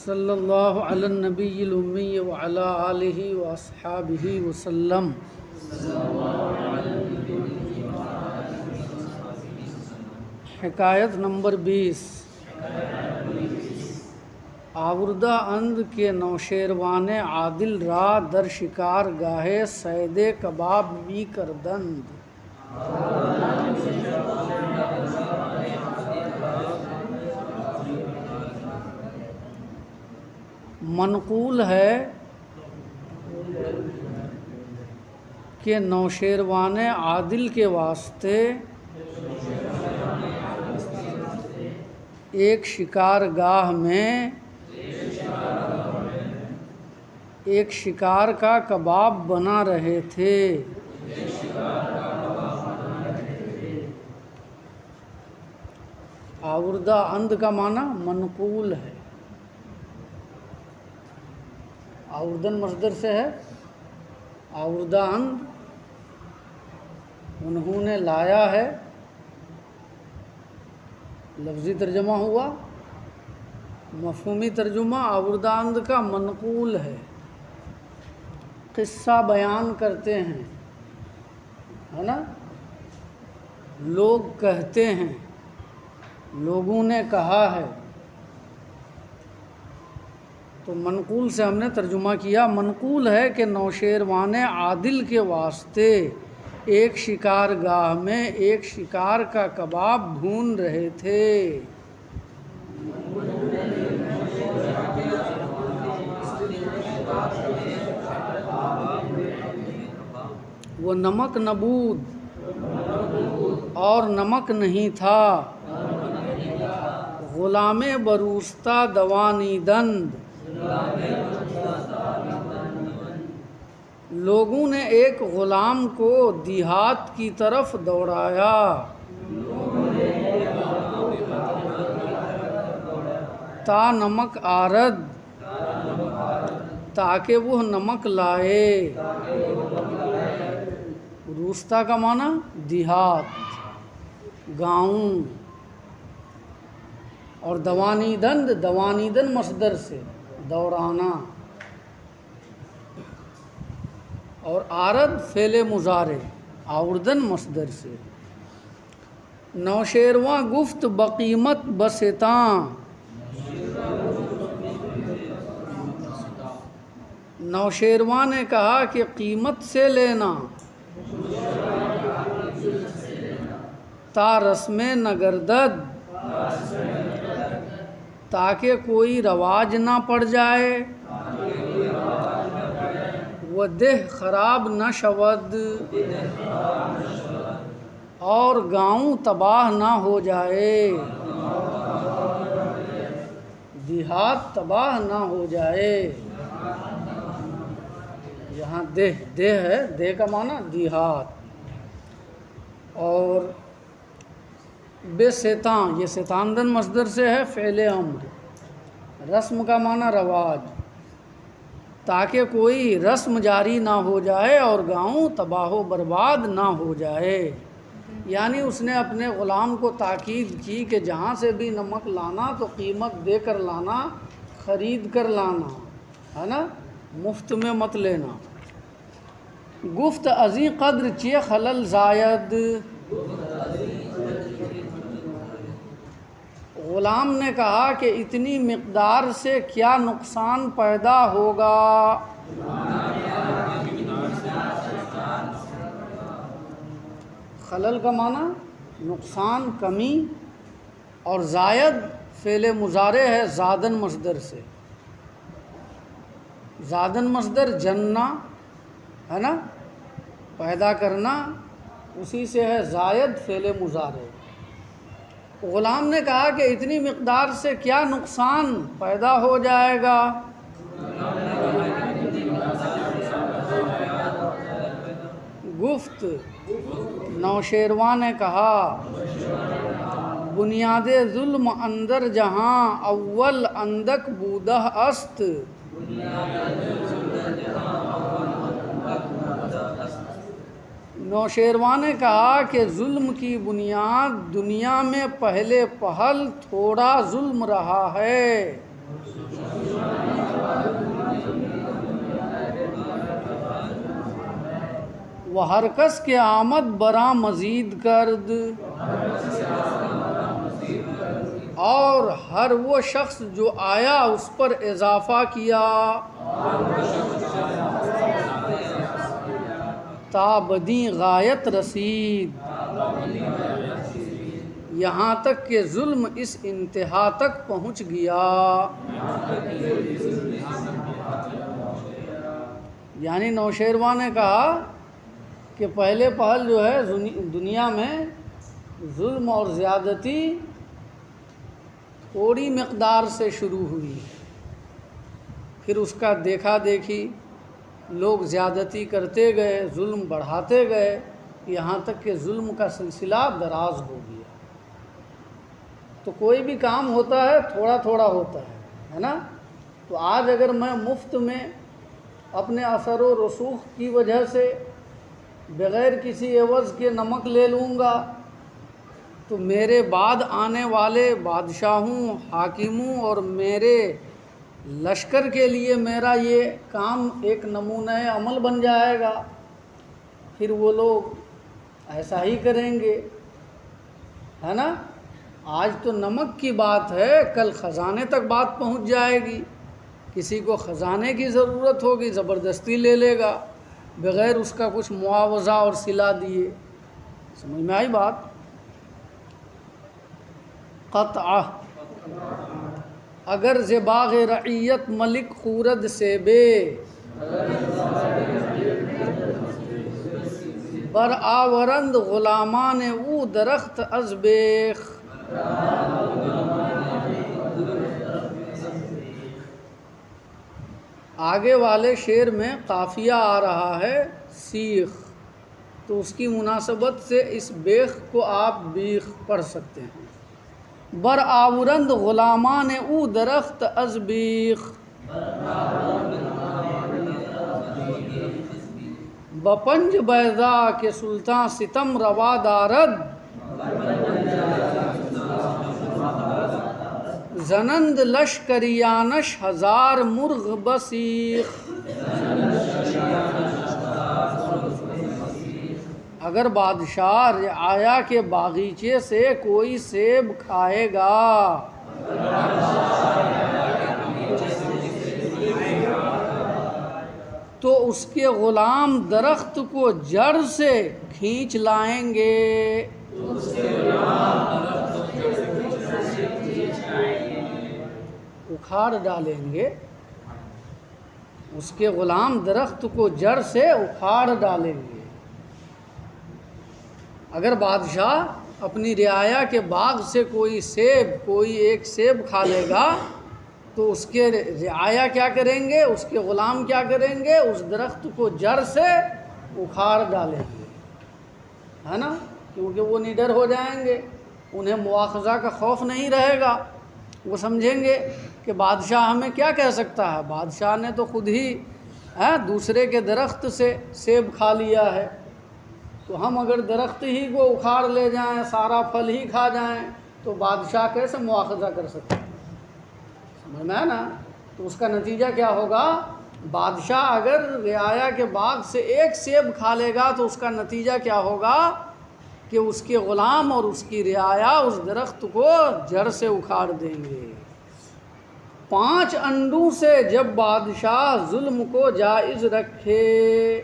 صلی اللہ علی النبی الامی وعلی آلہ واصحابہ وسلم۔ حکایت نمبر 20۔ آوردہ اند کے نوشیروان عادل را در شکار گاہے صید کباب می کردند۔ منقول ہے کہ نوشیروان عادل کے واسطے ایک شکار گاہ میں ایک شکار کا کباب بنا رہے تھے۔ آوردہ اند کا معنی منقول ہے، آوردن مصدر سے ہے، آوردہ اند انہوں نے لایا ہے، لفظی ترجمہ ہوا۔ مفہومی ترجمہ آوردہ اند کا منقول ہے، قصہ بیان کرتے ہیں، ہے نا، لوگ کہتے ہیں، لوگوں نے کہا ہے، تو منقول سے ہم نے ترجمہ کیا۔ منقول ہے کہ نوشیروان عادل کے واسطے ایک شکار گاہ میں ایک شکار کا کباب بھون رہے تھے۔ وہ نمک نبود اور نمک نہیں تھا، غلام بروستہ دوانی دند۔ لوگوں نے ایک غلام کو دیہات کی طرف دوڑایا، تا نمک آرد، تاکہ وہ نمک لائے۔ روستہ کا معنی دیہات، گاؤں، اور دوانیدند، دوانیدن مصدر سے دوڑانا، اور آرد فعل مضارع، آوردن مصدر سے۔ نوشیرواں گفت بقیمت بستاں، نوشیرواں نے کہا کہ قیمت سے لینا، تا رسم نگردد، تاکہ کوئی رواج نہ پڑ جائے، و دہ خراب نہ شود، اور گاؤں تباہ نہ ہو جائے، دیہات تباہ نہ ہو جائے۔ یہاں دہ ہے، دہ کا معنی دیہات، اور بے ستاں، یہ ستاندن مصدر سے ہے، فعل امر، رسم کا معنی رواج، تاکہ کوئی رسم جاری نہ ہو جائے اور گاؤں تباہ و برباد نہ ہو جائے۔ یعنی اس نے اپنے غلام کو تاکید کی کہ جہاں سے بھی نمک لانا تو قیمت دے کر لانا، خرید کر لانا، ہے نا، مفت میں مت لینا۔ گفت ازی قدر چی خلل زائد، غلام نے کہا کہ اتنی مقدار سے کیا نقصان پیدا ہوگا۔ خلل کا معنی نقصان، کمی، اور زائد فعل مضارع ہے زادن مصدر سے۔ زادن مصدر جننا ہے نا، پیدا کرنا، اسی سے ہے زائد فعل مضارع۔ غلام نے کہا کہ اتنی مقدار سے کیا نقصان پیدا ہو جائے گا۔ گفت، نوشیرواں نے کہا، بنیاد ظلم اندر جہاں اول اندک بودہ است، نوشیروان نے کہا کہ ظلم کی بنیاد دنیا میں پہلے پہل تھوڑا ظلم رہا ہے، وہ ہر کس کے آمد برآں مزید کرد، اور ہر وہ شخص جو آیا اس پر اضافہ کیا، تا بدی غایت رسید، یہاں تک کہ ظلم اس انتہا تک پہنچ گیا۔ یعنی نوشیروان نے کہا کہ پہلے پہل جو ہے دنیا میں ظلم اور زیادتی تھوڑی مقدار سے شروع ہوئی، پھر اس کا دیکھا دیکھی لوگ زیادتی کرتے گئے، ظلم بڑھاتے گئے، یہاں تک کہ ظلم کا سلسلہ دراز ہو گیا۔ تو کوئی بھی کام ہوتا ہے تھوڑا تھوڑا ہوتا ہے نا؟ تو آج اگر میں مفت میں اپنے اثر و رسوخ کی وجہ سے بغیر کسی عوض کے نمک لے لوں گا، تو میرے بعد آنے والے بادشاہوں، حاکموں اور میرے لشکر کے لیے میرا یہ کام ایک نمونہ عمل بن جائے گا، پھر وہ لوگ ایسا ہی کریں گے، ہے نا؟ آج تو نمک کی بات ہے، کل خزانے تک بات پہنچ جائے گی، کسی کو خزانے کی ضرورت ہوگی زبردستی لے لے گا بغیر اس کا کچھ معاوضہ اور صلہ دیے۔ سمجھ میں آئی بات؟ قطعہ اگر ز باغ رعیت ملک خورد سے بے، بر آورند غلامان او درخت از بیخ۔ آگے والے شعر میں قافیہ آ رہا ہے سیخ، تو اس کی مناسبت سے اس بیخ کو آپ بیخ پڑھ سکتے ہیں۔ بر آورند غلامان او درخت از بیخ، بپنج بیضا کے سلطان ستم روا دارد، زنند لشکریانش ہزار مرغ بسیخ۔ اگر بادشاہ رعایا کے باغیچے سے کوئی سیب کھائے گا، تو اس کے غلام درخت کو جڑ سے کھینچ لائیں گے، اکھاڑ ڈالیں گے، اس کے غلام درخت کو جڑ سے اکھاڑ ڈالیں گے۔ اگر بادشاہ اپنی رعایا کے باغ سے کوئی ایک سیب کھا لے گا، تو اس کے رعایا کیا کریں گے، اس کے غلام کیا کریں گے، اس درخت کو جڑ سے اکھاڑ ڈالیں گے، ہے نا؟ کیونکہ وہ نڈر ہو جائیں گے، انہیں مواخذہ کا خوف نہیں رہے گا، وہ سمجھیں گے کہ بادشاہ ہمیں کیا کہہ سکتا ہے، بادشاہ نے تو خود ہی دوسرے کے درخت سے سیب کھا لیا ہے، تو ہم اگر درخت ہی کو اکھاڑ لے جائیں، سارا پھل ہی کھا جائیں، تو بادشاہ کیسے مواخذہ کر سکتے ہیں؟ سمجھ میں ہے نا؟ تو اس کا نتیجہ کیا ہوگا، بادشاہ اگر رعایا کے باغ سے ایک سیب کھا لے گا تو اس کا نتیجہ کیا ہوگا کہ اس کے غلام اور اس کی رعایا اس درخت کو جڑ سے اکھاڑ دیں گے۔ 5 انڈوں سے جب بادشاہ ظلم کو جائز رکھے،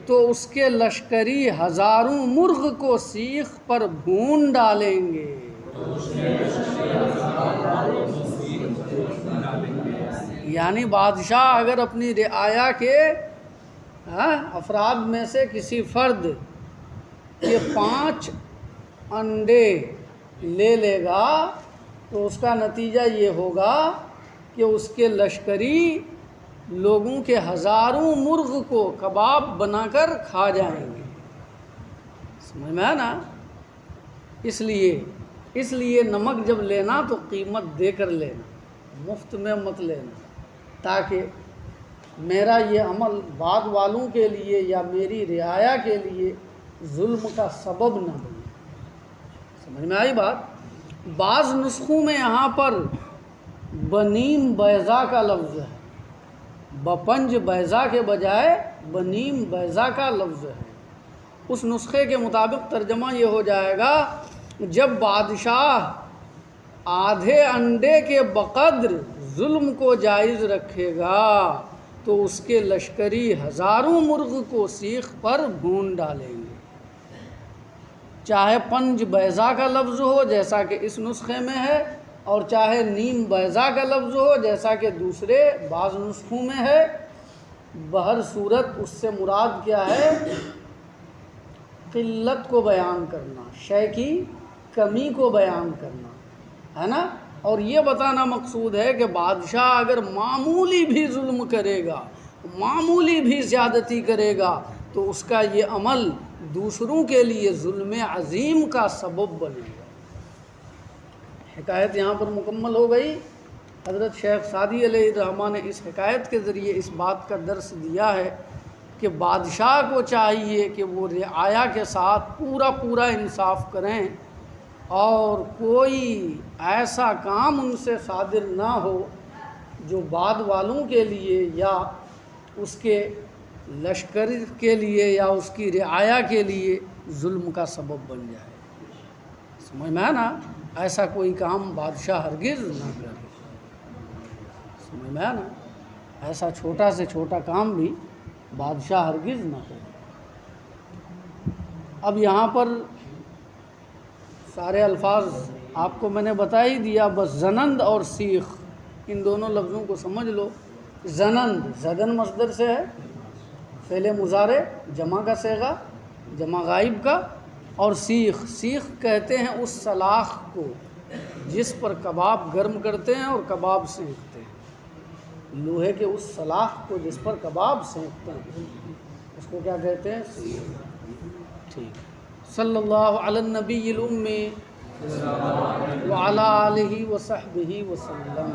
تو اس کے لشکری ہزاروں مرغ کو سیخ پر بھون ڈالیں گے۔ یعنی بادشاہ اگر اپنی رعایا کے افراد میں سے کسی فرد کے 5 انڈے لے لے گا، تو اس کا نتیجہ یہ ہوگا کہ اس کے لشکری لوگوں کے ہزاروں مرغ کو کباب بنا کر کھا جائیں گے۔ سمجھ میں ہے نا؟ اس لیے نمک جب لینا تو قیمت دے کر لینا، مفت میں مت لینا، تاکہ میرا یہ عمل بعد والوں کے لیے یا میری رعایا کے لیے ظلم کا سبب نہ بنے۔ سمجھ میں آئی بات؟ بعض نسخوں میں یہاں پر بنیم بیضا کا لفظ ہے، بپنج بیضا کے بجائے بنیم بیضا کا لفظ ہے۔ اس نسخے کے مطابق ترجمہ یہ ہو جائے گا، جب بادشاہ آدھے انڈے کے بقدر ظلم کو جائز رکھے گا تو اس کے لشکری ہزاروں مرغ کو سیخ پر بھون ڈالیں گے۔ چاہے پنج بیضا کا لفظ ہو جیسا کہ اس نسخے میں ہے، اور چاہے نیم بیضا کا لفظ ہو جیسا کہ دوسرے بعض نسخوں میں ہے، بہر صورت اس سے مراد کیا ہے؟ قلت کو بیان کرنا، شے کی کمی کو بیان کرنا، ہے نا؟ اور یہ بتانا مقصود ہے کہ بادشاہ اگر معمولی بھی ظلم کرے گا، معمولی بھی زیادتی کرے گا، تو اس کا یہ عمل دوسروں کے لیے ظلم عظیم کا سبب بنے گا۔ حکایت یہاں پر مکمل ہو گئی۔ حضرت شیخ سعدی علیہ الرحمہ نے اس حکایت کے ذریعے اس بات کا درس دیا ہے کہ بادشاہ کو چاہیے کہ وہ رعایا کے ساتھ پورا انصاف کریں، اور کوئی ایسا کام ان سے صادر نہ ہو جو بعد والوں کے لیے یا اس کے لشکر کے لیے یا اس کی رعایا کے لیے ظلم کا سبب بن جائے۔ سمجھ میں ہے نا؟ ایسا کوئی کام بادشاہ ہرگز نہ کرے۔ سمجھ میں ہے نا؟ ایسا چھوٹا سے چھوٹا کام بھی بادشاہ ہرگز نہ کرے۔ اب یہاں پر سارے الفاظ آپ کو میں نے بتا ہی دیا، بس زنند اور سیخ ان دونوں لفظوں کو سمجھ لو۔ زنند زدن مصدر سے ہے، فعل مضارع جمع کا صیغہ، جمع غائب کا، اور سیخ کہتے ہیں اس سلاخ کو جس پر کباب گرم کرتے ہیں اور کباب سینکتے ہیں۔ لوہے کے اس سلاخ کو جس پر کباب سینکتے ہیں اس کو کیا کہتے ہیں؟ سیخ۔ ٹھیک۔ صلی اللہ علی النبی الأمی وعلی آلہ وصحبہ وسلم۔